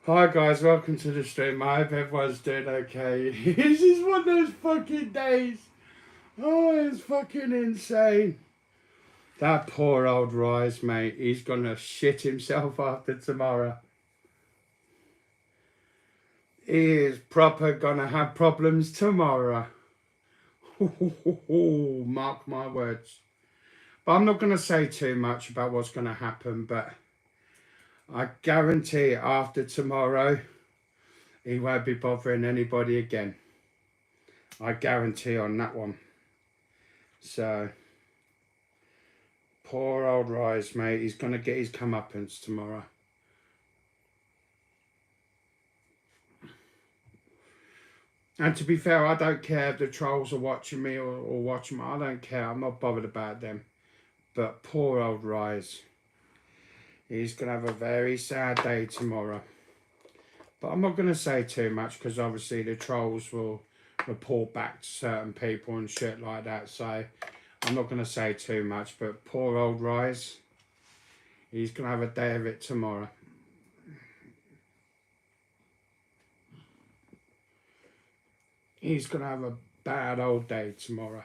Hi guys, welcome to the stream. I hope everyone's doing okay. This is one of those fucking days. Oh, it's fucking insane. That poor old Rise, mate. He's gonna shit himself after tomorrow. He is proper gonna have problems tomorrow. Mark my words. But I'm not gonna say too much about what's gonna happen, but I guarantee after tomorrow, he won't be bothering anybody again. I guarantee on that one. So, poor old Rise, mate. He's going to get his comeuppance tomorrow. And to be fair, I don't care if the trolls are watching me or watching me. I don't care. I'm not bothered about them. But poor old Rise. He's going to have a very sad day tomorrow. But I'm not going to say too much because obviously the trolls will report back to certain people and shit like that. So I'm not going to say too much. But poor old Rise. He's going to have a day of it tomorrow. He's going to have a bad old day tomorrow.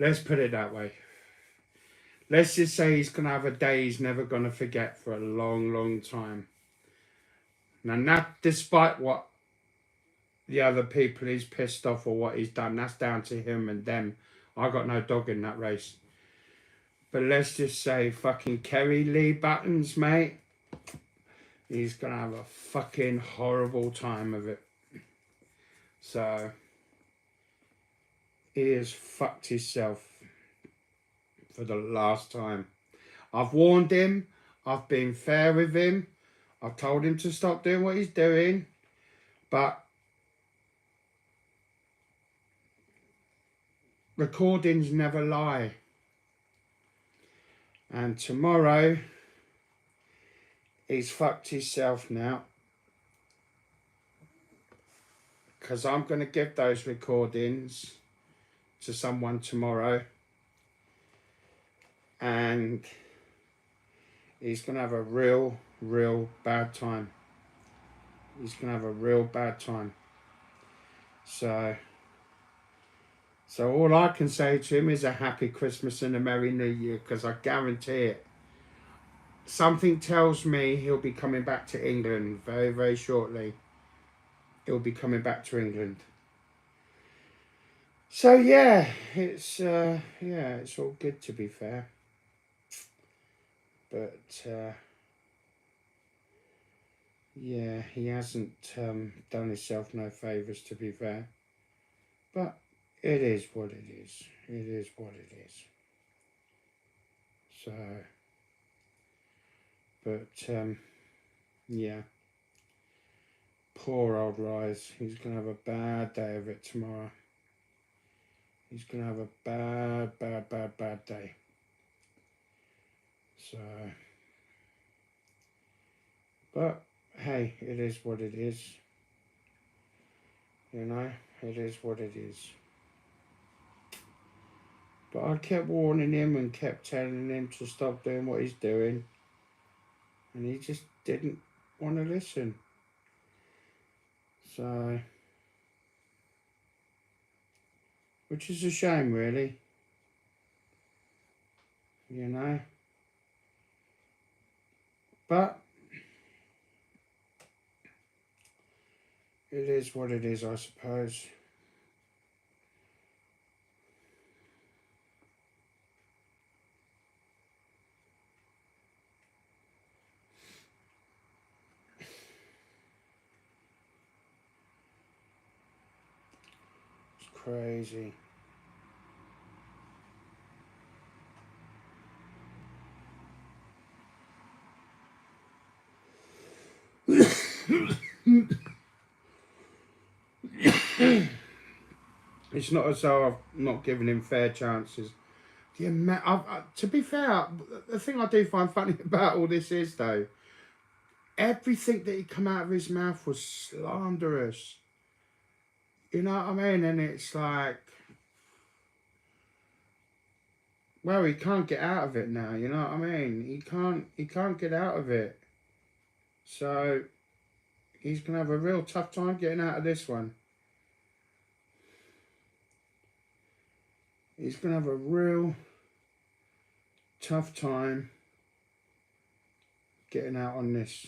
Let's put it that way. Let's just say he's going to have a day he's never going to forget for a long, long time. Now, not despite what the other people he's pissed off or what he's done, that's down to him and them. I got no dog in that race. But let's just say fucking Kerry Lee Buttons, mate. He's going to have a fucking horrible time of it. So, he has fucked himself for the last time. I've warned him. I've been fair with him. I've told him to stop doing what he's doing. But recordings never lie. And tomorrow, he's fucked himself now. Because I'm going to give those recordings to someone tomorrow. And he's going to have a real bad time. He's going to have a real bad time. So all I can say to him is a happy Christmas and a Merry New Year, because I guarantee it. Something tells me he'll be coming back to England very, very shortly. He'll be coming back to England. So yeah, it's all good, to be fair. But yeah, he hasn't done himself no favours, to be fair. But it is what it is. It is what it is. So, but yeah. Poor old Rise. He's going to have a bad day of it tomorrow. He's going to have a bad day. So, but hey, it is what it is. You know, it is what it is. But I kept warning him and kept telling him to stop doing what he's doing. And he just didn't want to listen. So, which is a shame, really. You know. But it is what it is, I suppose. It's crazy. It's not as though I've not given him fair chances. To be fair, the thing I do find funny about all this is, though, everything that come out of his mouth was slanderous. You know what I mean? And it's like, well, he can't get out of it now. You know what I mean? He can't get out of it. So he's going to have a real tough time getting out of this one. He's going to have a real tough time getting out on this.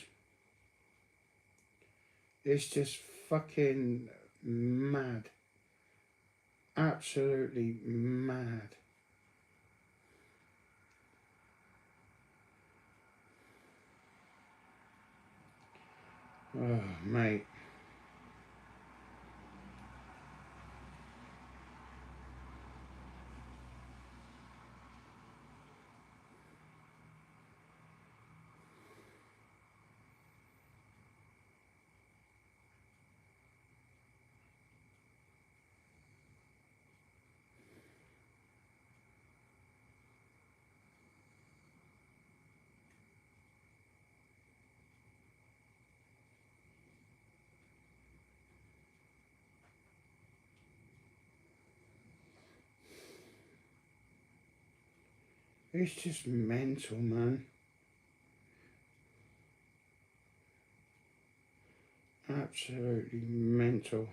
It's just fucking mad. Absolutely mad. Oh, mate. It's just mental, man. Absolutely mental.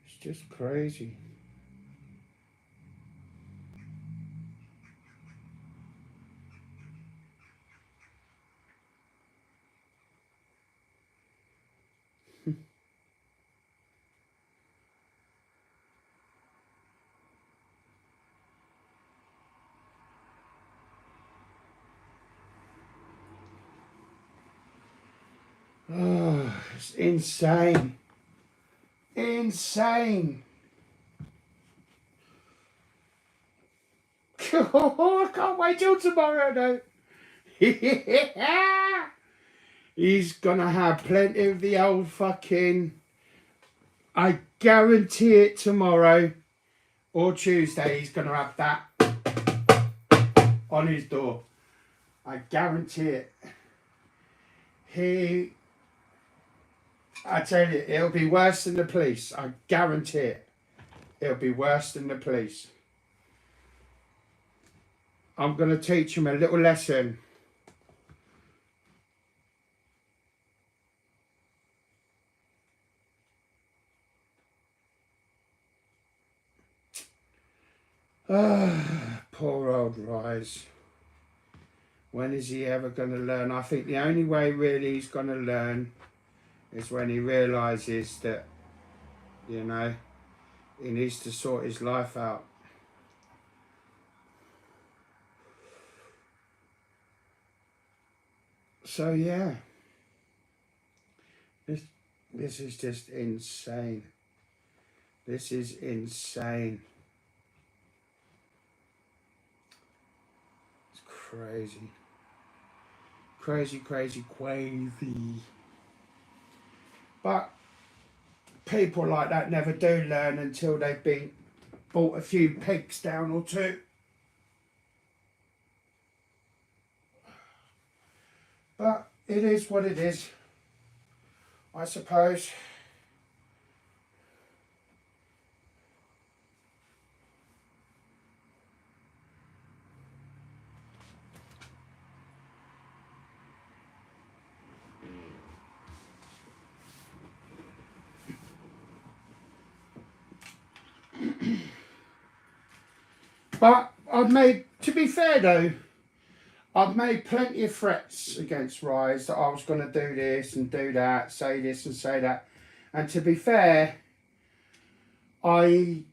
It's just crazy. Oh, it's insane. Insane. Oh, I can't wait till tomorrow, though. He's gonna have plenty of the old fucking... I guarantee it, tomorrow or Tuesday he's gonna have that on his door. I guarantee it. I tell you, it'll be worse than the police. I guarantee it. It'll be worse than the police. I'm going to teach him a little lesson. Poor old Rise. When is he ever going to learn? I think the only way really he's going to learn is when he realises that, you know, he needs to sort his life out. So yeah, this is just insane. This is insane. It's crazy. Crazy, crazy, crazy. But people like that never do learn until they've been bought a few pegs down or two. But it is what it is, I suppose. But to be fair though, I've made plenty of threats against Rise that I was going to do this and do that, say this and say that. And to be fair, I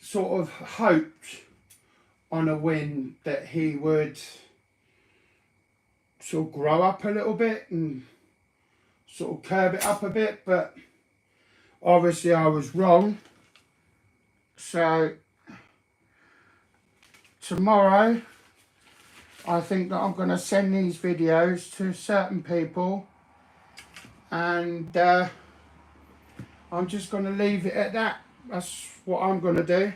sort of hoped on a win that he would sort of grow up a little bit and sort of curb it up a bit. But obviously I was wrong. So tomorrow, I think that I'm going to send these videos to certain people, and I'm just going to leave it at that. That's what I'm going to do.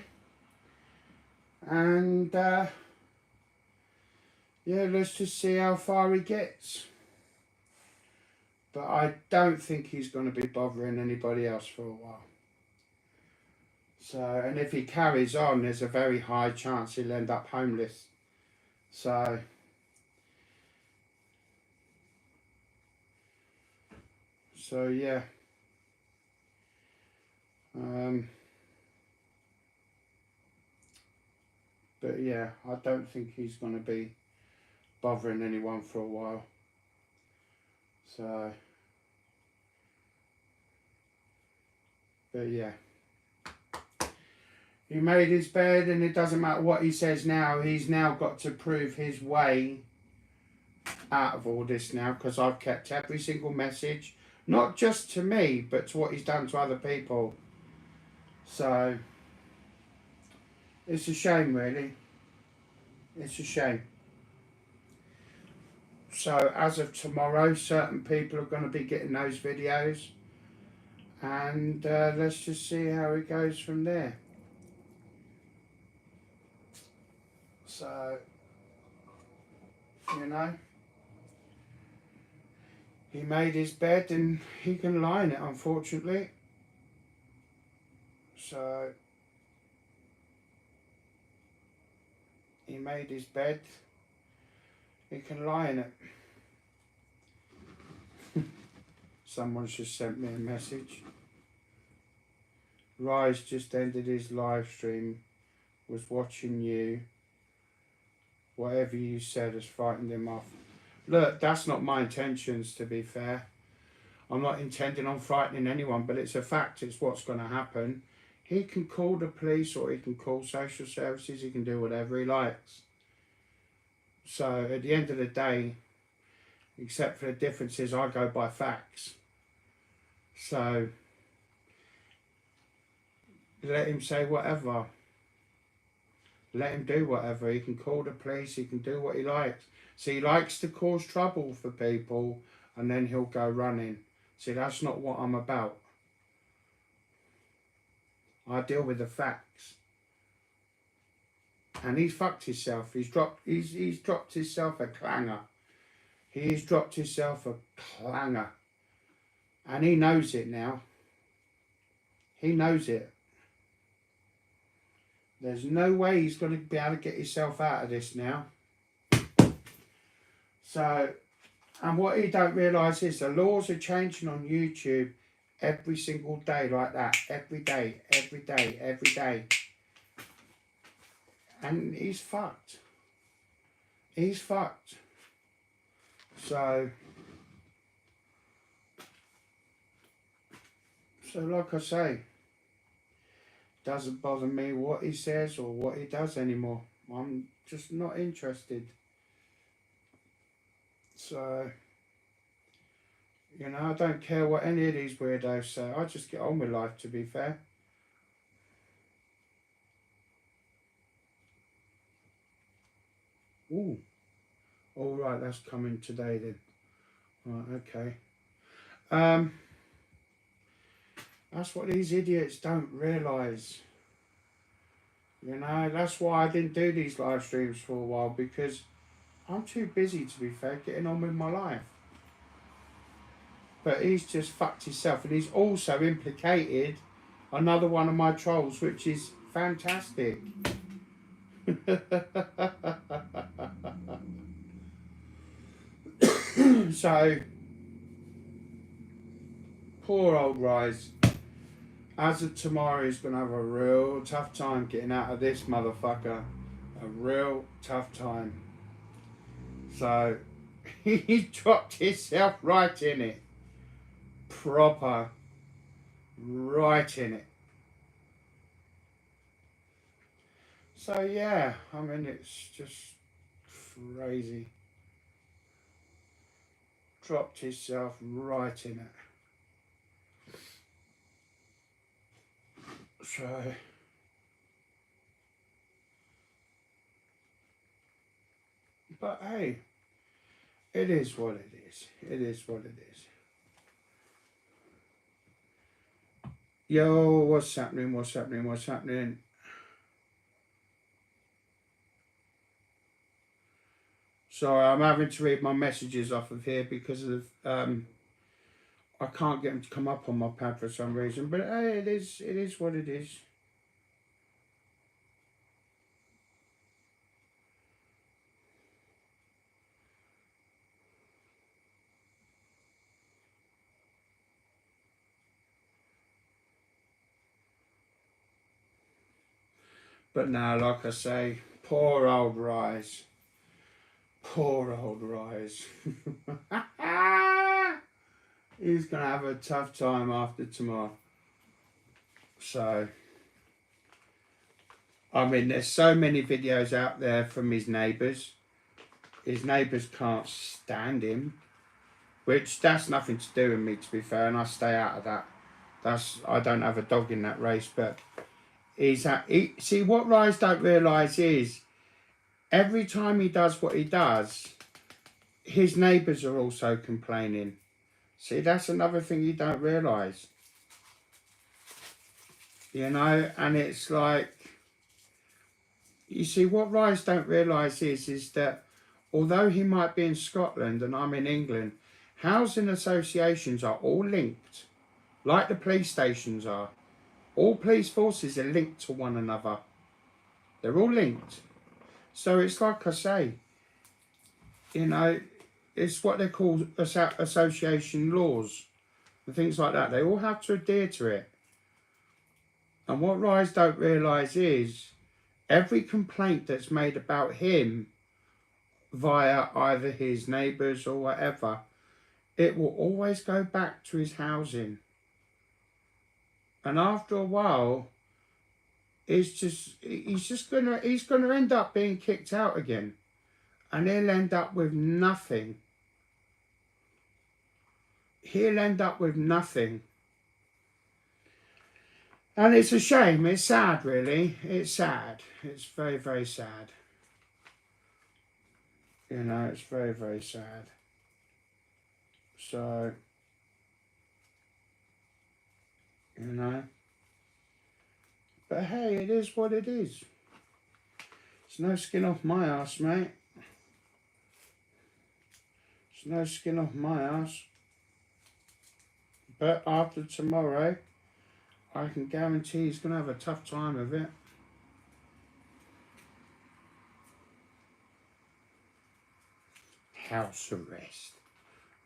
And yeah, let's just see how far he gets. But I don't think he's going to be bothering anybody else for a while. So, and if he carries on, there's a very high chance he'll end up homeless. So yeah. But yeah, I don't think he's going to be bothering anyone for a while. So, but yeah. He made his bed, and it doesn't matter what he says now. He's now got to prove his way out of all this now, because I've kept every single message, not just to me, but to what he's done to other people. So, it's a shame, really. It's a shame. So, as of tomorrow, certain people are going to be getting those videos. And let's just see how it goes from there. So, you know, he made his bed and he can lie in it, unfortunately. So, he made his bed, he can lie in it. Someone's just sent me a message. Rise just ended his live stream, was watching you. Whatever you said has frightened him off. Look, that's not my intentions, to be fair. I'm not intending on frightening anyone, but it's a fact. It's what's going to happen. He can call the police or he can call social services. He can do whatever he likes. So at the end of the day, except for the differences, I go by facts. So let him say whatever. Let him do whatever. He can call the police. He can do what he likes. See, he likes to cause trouble for people and then he'll go running. See, that's not what I'm about. I deal with the facts. And he's fucked himself. He's dropped himself a clanger. He's dropped himself a clanger. And he knows it now. He knows it. There's no way he's going to be able to get himself out of this now. So, and what he don't realise is the laws are changing on YouTube every single day like that. Every day, every day, every day. And he's fucked. He's fucked. So like I say, doesn't bother me what he says or what he does anymore. I'm just not interested. So, you know, I don't care what any of these weirdos say. I just get on with life, to be fair. Ooh. All right, that's coming today then. Right, okay. That's what these idiots don't realise. You know, that's why I didn't do these live streams for a while, because I'm too busy, to be fair, getting on with my life. But he's just fucked himself, and he's also implicated another one of my trolls, which is fantastic. So, poor old Rise. As of tomorrow, he's going to have a real tough time getting out of this motherfucker. A real tough time. So, he dropped himself right in it. Proper. Right in it. So, yeah. I mean, it's just crazy. Dropped himself right in it. So, but hey, it is what it is. It is what it is. Yo, what's happening? What's happening? What's happening? Sorry, I'm having to read my messages off of here because of I can't get them to come up on my pad for some reason. But hey, it is what it is. But now, like I say, poor old Rise. Poor old Rise. He's going to have a tough time after tomorrow. So, I mean, there's so many videos out there from his neighbours. His neighbours can't stand him. Which, that's nothing to do with me, to be fair, and I stay out of that. I don't have a dog in that race, but see, what Rise don't realise is, every time he does what he does, his neighbours are also complaining. See, that's another thing you don't realise. You know, and it's like, you see, what Rise don't realise is that although he might be in Scotland and I'm in England, housing associations are all linked, like the police stations are. All police forces are linked to one another. They're all linked. So it's like I say, you know, it's what they call association laws and things like that. They all have to adhere to it. And what Rise don't realise is, every complaint that's made about him via either his neighbours or whatever, it will always go back to his housing. And after a while, he's gonna end up being kicked out again, and he'll end up with nothing. He'll end up with nothing. And it's a shame. It's sad, really. It's sad. It's very, very sad. You know, it's very, very sad. So, you know. But hey, it is what it is. It's no skin off my ass, mate. It's no skin off my ass. But after tomorrow, I can guarantee he's going to have a tough time of it. House arrest.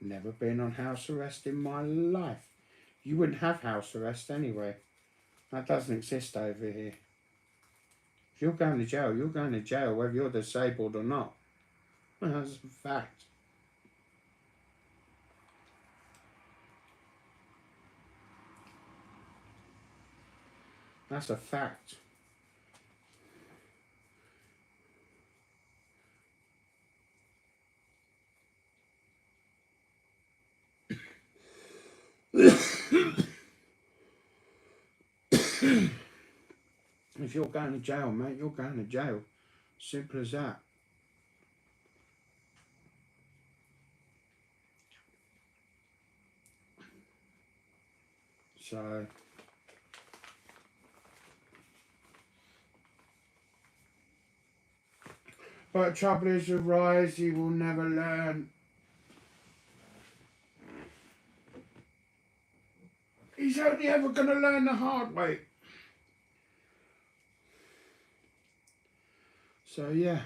Never been on house arrest in my life. You wouldn't have house arrest anyway. That doesn't exist over here. If you're going to jail, you're going to jail whether you're disabled or not. That's a fact. That's a fact. If you're going to jail, mate, you're going to jail. Simple as that. So, but the trouble is with Rise, he will never learn. He's only ever going to learn the hard way. So, yeah.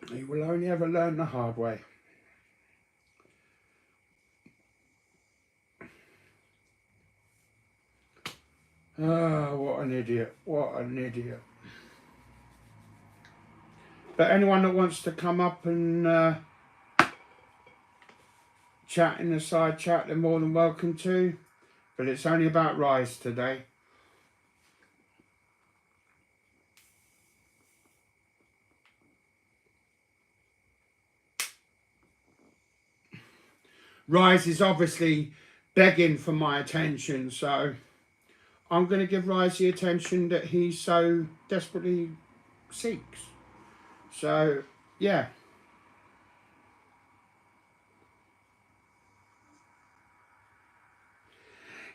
He will only ever learn the hard way. Ah, what an idiot. What an idiot. But anyone that wants to come up and chat in the side chat, they're more than welcome to. But it's only about Rise today. Rise is obviously begging for my attention, so I'm going to give Rise the attention that he so desperately seeks. So, yeah.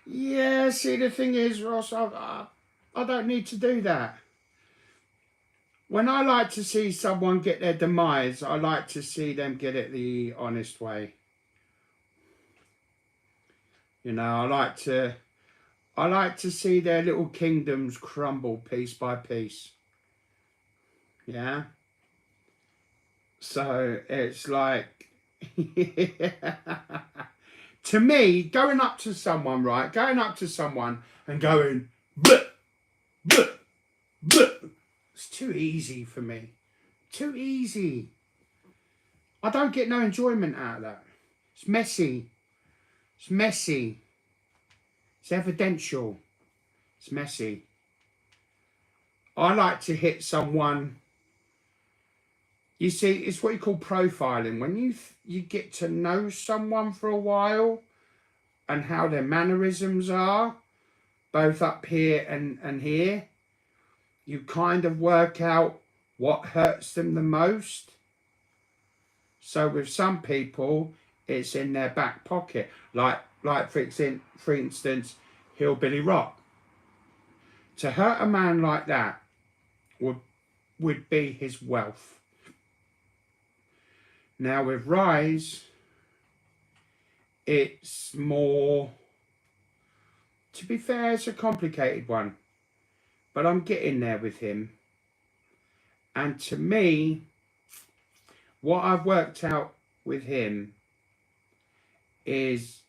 Yeah, see, the thing is, Ross, I don't need to do that. When I like to see someone get their demise, I like to see them get it the honest way. You know, I like to see their little kingdoms crumble piece by piece. Yeah? So, it's like... To me, going up to someone, right? Going up to someone and going, bleh, bleh, bleh. It's too easy for me. Too easy. I don't get no enjoyment out of that. It's messy. It's messy. It's evidential. It's messy. I like to hit someone. You see, it's what you call profiling. When you get to know someone for a while and how their mannerisms are, both up here and here, you kind of work out what hurts them the most. So with some people, it's in their back pocket. Like for instance, Hillbilly Rock. To hurt a man like that would be his wealth. Now with Rise, it's more, to be fair, it's a complicated one, but I'm getting there with him. And to me, what I've worked out with him is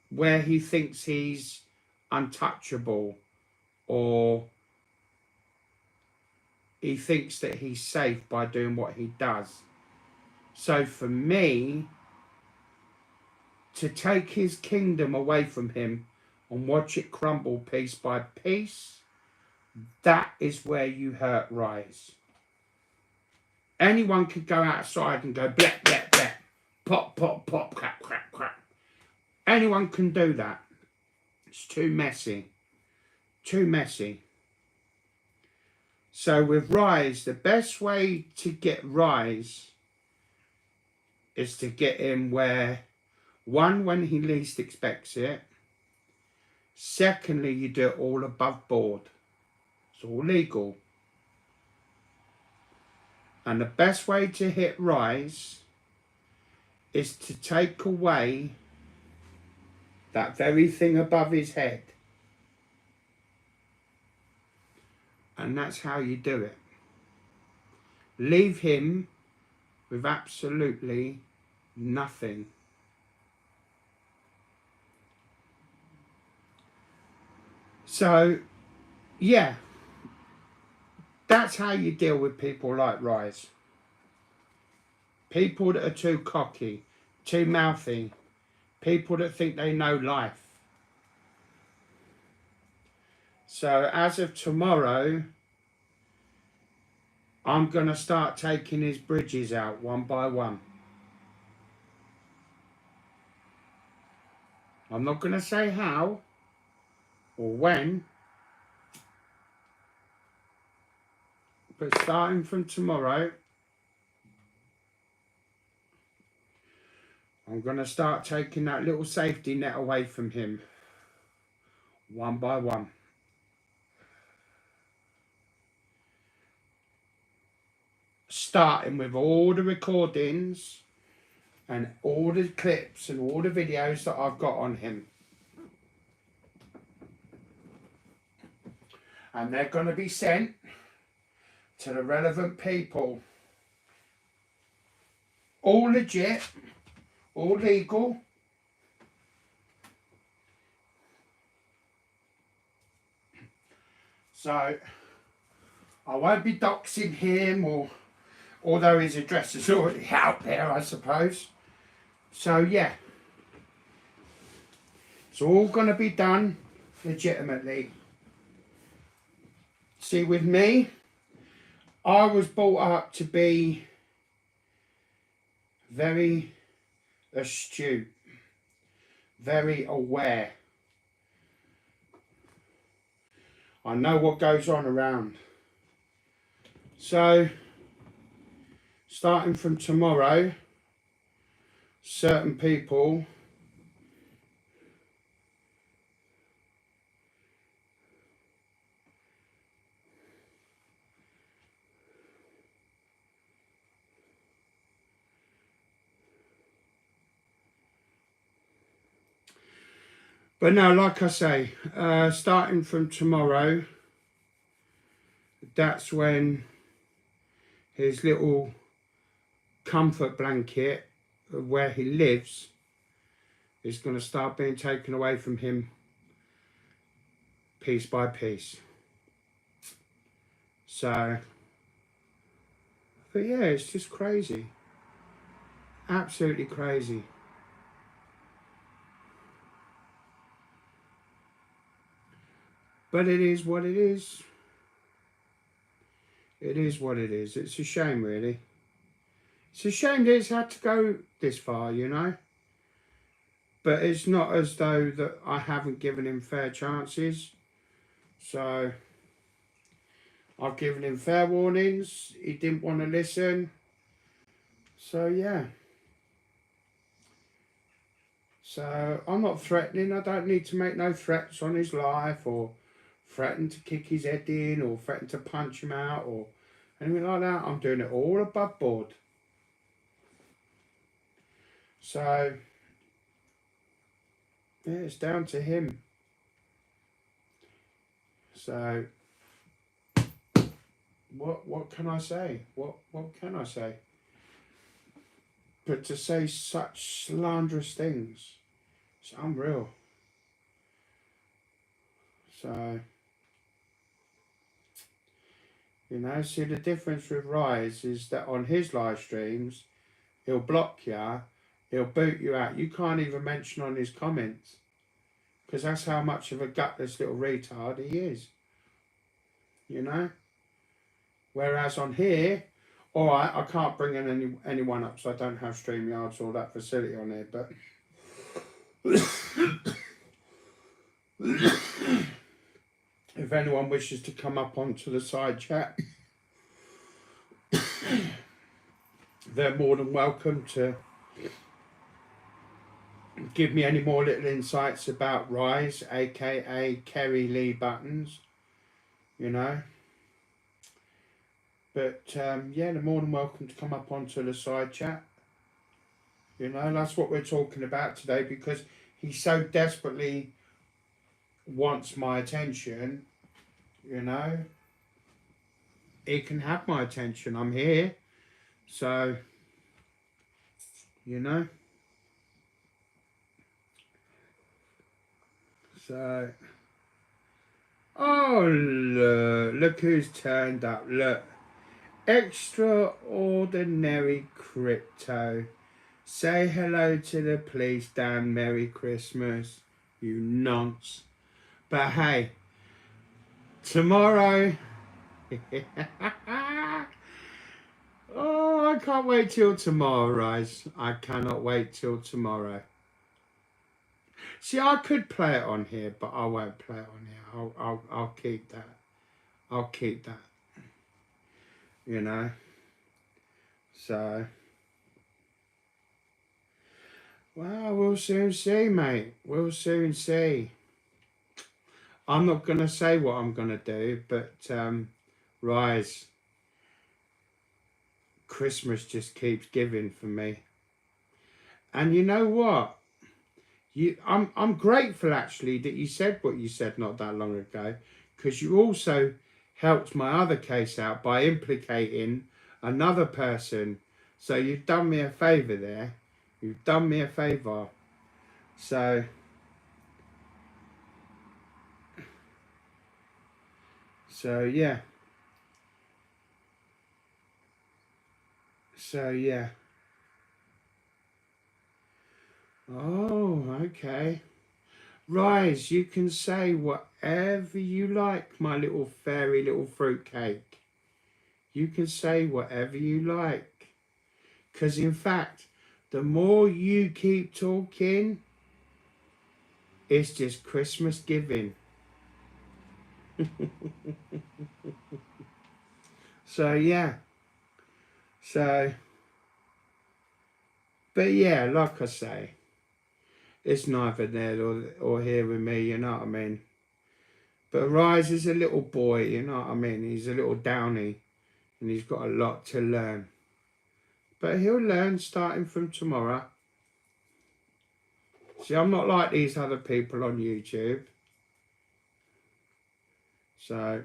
where he thinks he's untouchable, or he thinks that he's safe by doing what he does. So for me, to take his kingdom away from him and watch it crumble piece by piece, that is where you hurt Rise. Anyone could go outside and go bleh, bleh, bleh, pop, pop, pop, crap, crap, crap. Anyone can do that. It's too messy. Too messy. So with Rise, the best way to get Rise is to get him where, one, when he least expects it. Secondly, you do it all above board. It's all legal. And the best way to hit Rise is to take away that very thing above his head. And that's how you do it. Leave him with absolutely nothing. So, yeah, that's how you deal with people like Rise. People that are too cocky, too mouthy, people that think they know life. So as of tomorrow, I'm going to start taking his bridges out one by one. I'm not going to say how or when, but starting from tomorrow, I'm going to start taking that little safety net away from him, one by one. Starting with all the recordings and all the clips and all the videos that I've got on him. And they're going to be sent to the relevant people. All legit, all legal. So I won't be doxing him, or although his address is already out there, I suppose. So yeah, it's all going to be done legitimately. See, with me, I was brought up to be very astute, very aware. I know what goes on around. So, starting from tomorrow, certain people but no, like I say, starting from tomorrow, that's when his little comfort blanket of where he lives is going to start being taken away from him piece by piece. So, but yeah, it's just crazy. Absolutely crazy. But it is what it is. It is what it is. It's a shame, really. It's a shame that it's had to go this far, you know. But it's not as though that I haven't given him fair chances. So I've given him fair warnings. He didn't want to listen. So yeah. So I'm not threatening. I don't need to make no threats on his life or threaten to kick his head in or threaten to punch him out or anything like that. I'm doing it all above board. So yeah, it's down to him. So what can I say? What can I say? But to say such slanderous things, it's unreal. So, you know, see the difference with Rise is that on his live streams, he'll block you, he'll boot you out. You can't even mention on his comments because that's how much of a gutless little retard he is. You know? Whereas on here, all right, I can't bring in anyone up, so I don't have StreamYards or that facility on here, but if anyone wishes to come up onto the side chat, they're more than welcome to give me any more little insights about Rise, aka Kerry Lee Buttons, you know. But yeah, they're more than welcome to come up onto the side chat. You know, that's what we're talking about today because he so desperately wants my attention, you know. He can have my attention. I'm here. So, you know. So, oh, look who's turned up. Look. Extraordinary Crypto. Say hello to the police, Dan. Merry Christmas, you nonce. But hey, tomorrow. Oh, I can't wait till tomorrow, Rise. I cannot wait till tomorrow. See, I could play it on here, but I won't play it on here. I'll keep that. I'll keep that. You know. So. Well, we'll soon see, mate. We'll soon see. I'm not going to say what I'm going to do, but Rise, Christmas just keeps giving for me. And you know what? I'm grateful actually that you said what you said not that long ago, because you also helped my other case out by implicating another person. So you've done me a favour there. You've done me a favour. So yeah. So yeah. Oh, okay. Rise, you can say whatever you like, my little fairy little fruitcake. You can say whatever you like. Because in fact, the more you keep talking, it's just Christmas giving. So yeah. So, but yeah, like I say, it's neither there or here with me, you know what I mean? But Rise is a little boy, you know what I mean? He's a little downy and he's got a lot to learn. But he'll learn starting from tomorrow. See, I'm not like these other people on YouTube. So,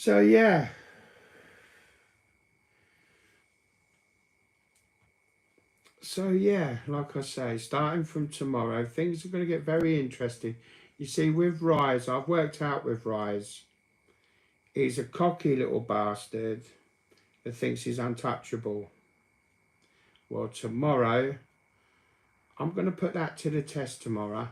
So yeah. So yeah, like I say, starting from tomorrow, things are going to get very interesting. You see, with Rise, I've worked out with Rise. He's a cocky little bastard that thinks he's untouchable. Well, tomorrow, I'm going to put that to the test tomorrow.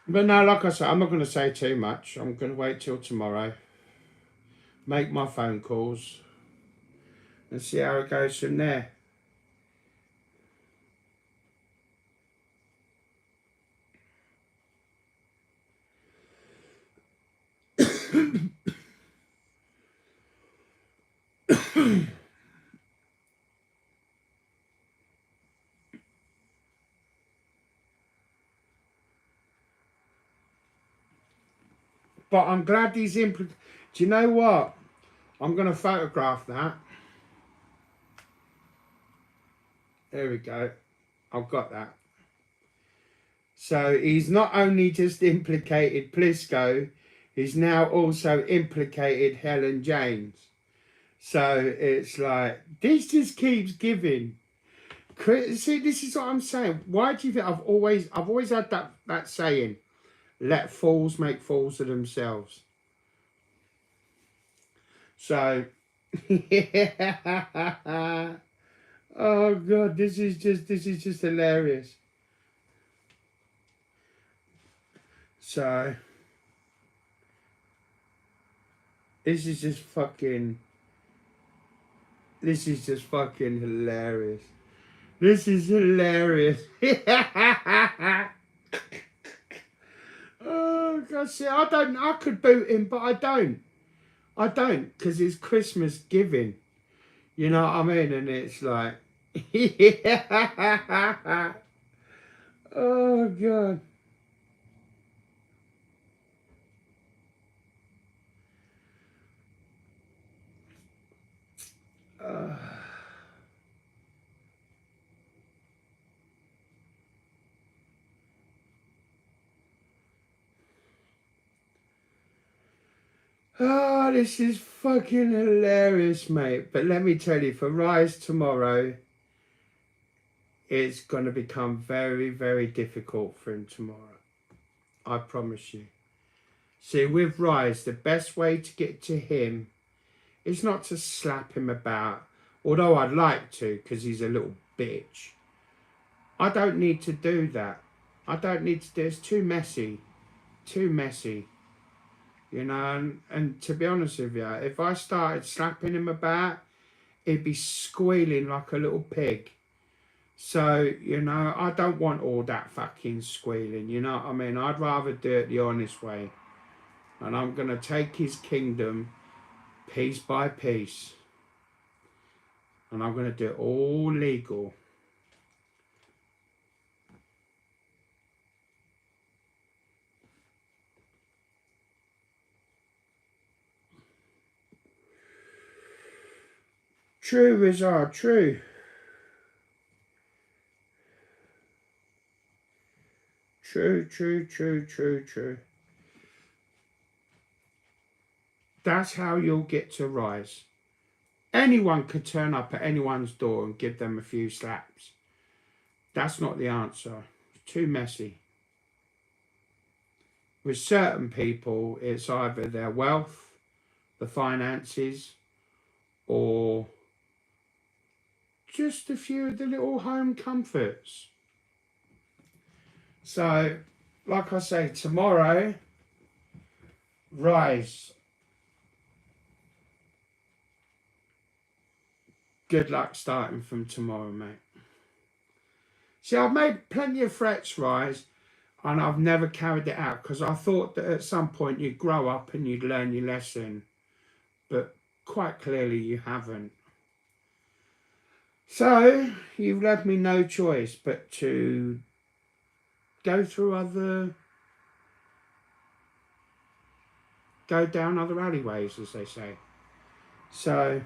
But no, like I said, I'm not going to say too much. I'm going to wait till tomorrow, make my phone calls, and see how it goes from there. But I'm glad he's Do you know what? I'm going to photograph that. There we go. I've got that. So he's not only just implicated Plisco, he's now also implicated Helen James. So it's like, this just keeps giving. See, this is what I'm saying. Why do you think I've always had that saying, let fools make fools of themselves. So, yeah. Oh God, this is just hilarious. So, this is just fucking hilarious. This is hilarious. Oh God, see, I could boot him, but I don't, because it's Christmas giving. You know what I mean? And it's like, yeah. Oh God. Oh, this is fucking hilarious, mate. But let me tell you, for Rise tomorrow, it's going to become very, very difficult for him tomorrow. I promise you. See, with Rise, the best way to get to him is not to slap him about, although I'd like to, because he's a little bitch. I don't need to do that. I don't need to do it. It's too messy. Too messy. You know, and to be honest with you, if I started slapping him about, he'd be squealing like a little pig. So, you know, I don't want all that fucking squealing, you know what I mean? I'd rather do it the honest way. And I'm going to take his kingdom piece by piece. And I'm going to do it all legal. True, Rizard, true. True, true, true, true, true. That's how you'll get to Rise. Anyone could turn up at anyone's door and give them a few slaps. That's not the answer. It's too messy. With certain people, it's either their wealth, the finances, or just a few of the little home comforts. So, like I say, tomorrow, Rise. Good luck starting from tomorrow, mate. See, I've made plenty of threats, Rise, and I've never carried it out because I thought that at some point you'd grow up and you'd learn your lesson. But quite clearly you haven't. So, you've left me no choice but to go down other alleyways, as they say. So,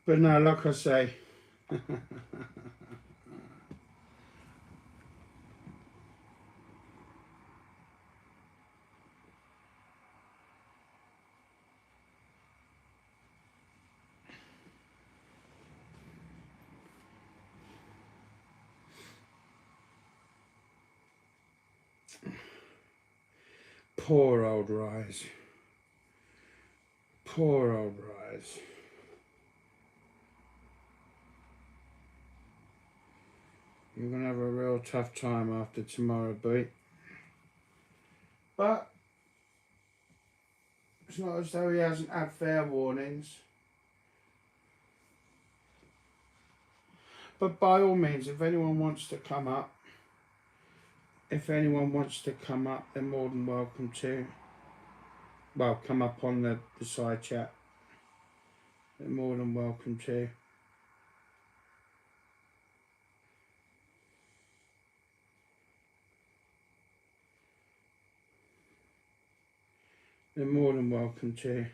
But no, like I say, poor old Rise. Poor old Rise. You're going to have a real tough time after tomorrow, Beat. But it's not as though he hasn't had fair warnings. But by all means, if anyone wants to come up, they're more than welcome to. Well, come up on the side chat. They're more than welcome to. They're more than welcome to.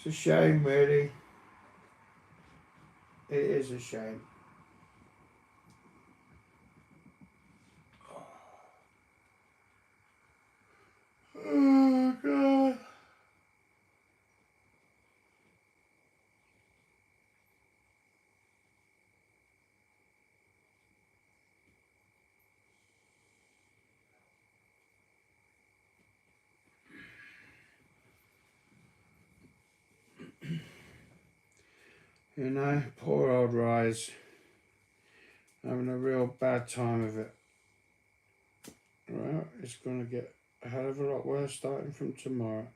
It's a shame, really. It is a shame. Oh, God. You know, poor old Rise. Having a real bad time of it. Well, it's going to get a hell of a lot worse starting from tomorrow.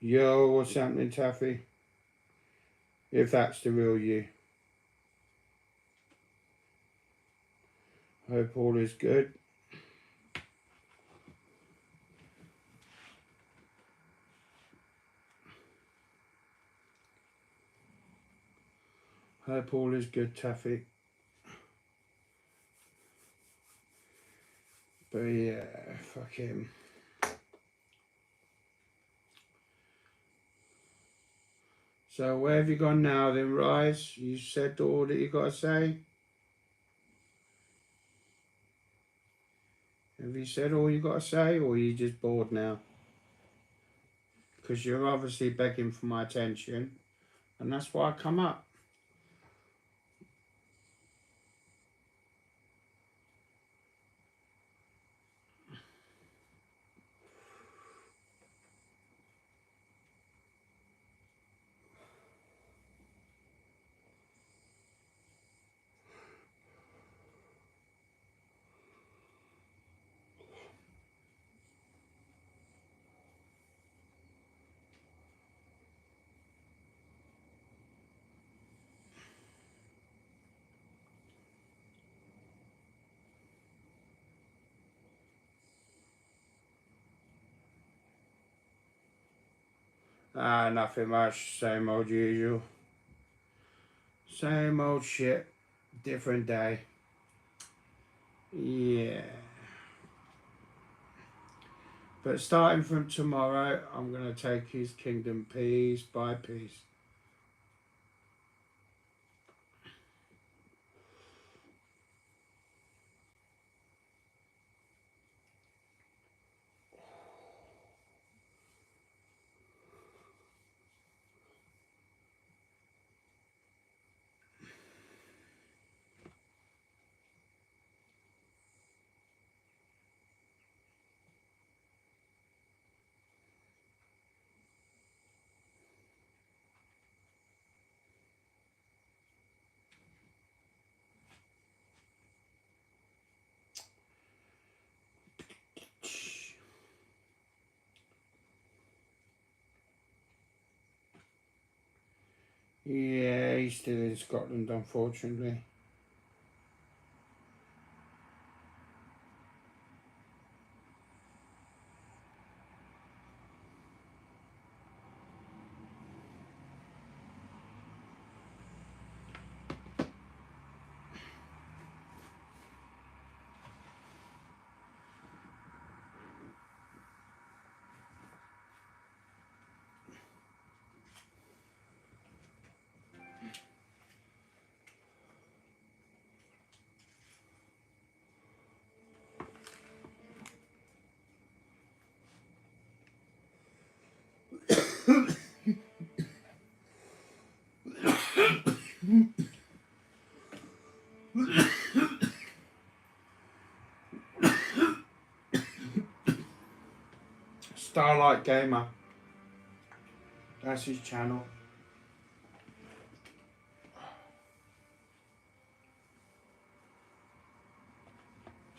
Yo, what's happening, Taffy? If that's the real you. Hope all is good. Hope all is good, Taffy. But yeah, fuck him. So where have you gone now then, Rise? You said all that you got to say? Have you said all you got to say, or are you just bored now? Because you're obviously begging for my attention, and that's why I come up. Nothing much, same old usual. Same old shit, different day. Yeah. But starting from tomorrow, I'm going to take his kingdom piece by piece. Yeah, he's still in Scotland, unfortunately. Starlight Gamer. That's his channel.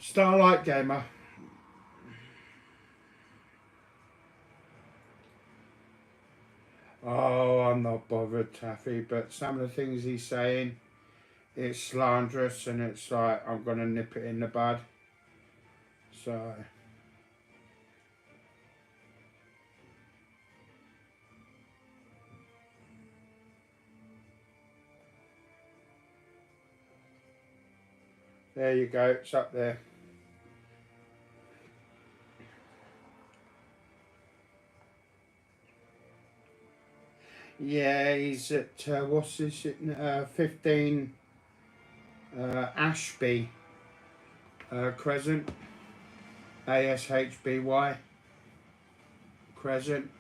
Starlight Gamer. Oh, I'm not bothered, Taffy, but some of the things he's saying, it's slanderous, and it's like, I'm going to nip it in the bud. So... there you go, it's up there. Yeah, he's at, what's this, 15 Ashby Crescent, ASHBY Crescent.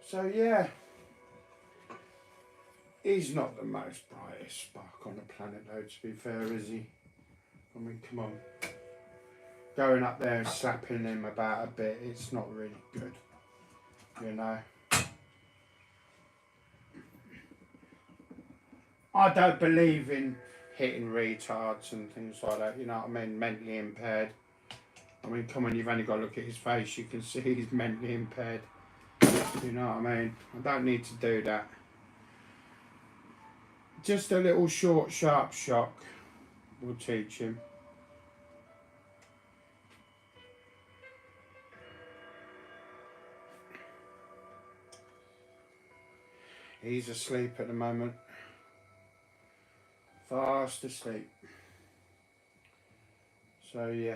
So yeah, He's not the most brightest spark on the planet though, to be fair, is he? I mean, come on. Going up there and slapping him about a bit, it's not really good, you know. I don't believe in hitting retards and things like that, you know what I mean, mentally impaired. I mean, come on, you've only got to look at his face, you can see he's mentally impaired. You know what I mean? I don't need to do that. Just a little short, sharp shock will teach him. He's asleep at the moment. Fast asleep. So, yeah.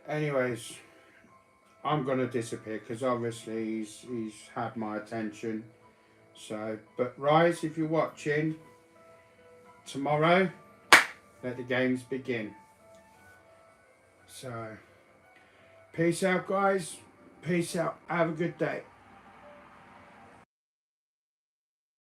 Anyways, I'm going to disappear because obviously he's had my attention. So, but Rise, if you're watching, tomorrow, let the games begin. So, peace out, guys. Peace out. Have a good day.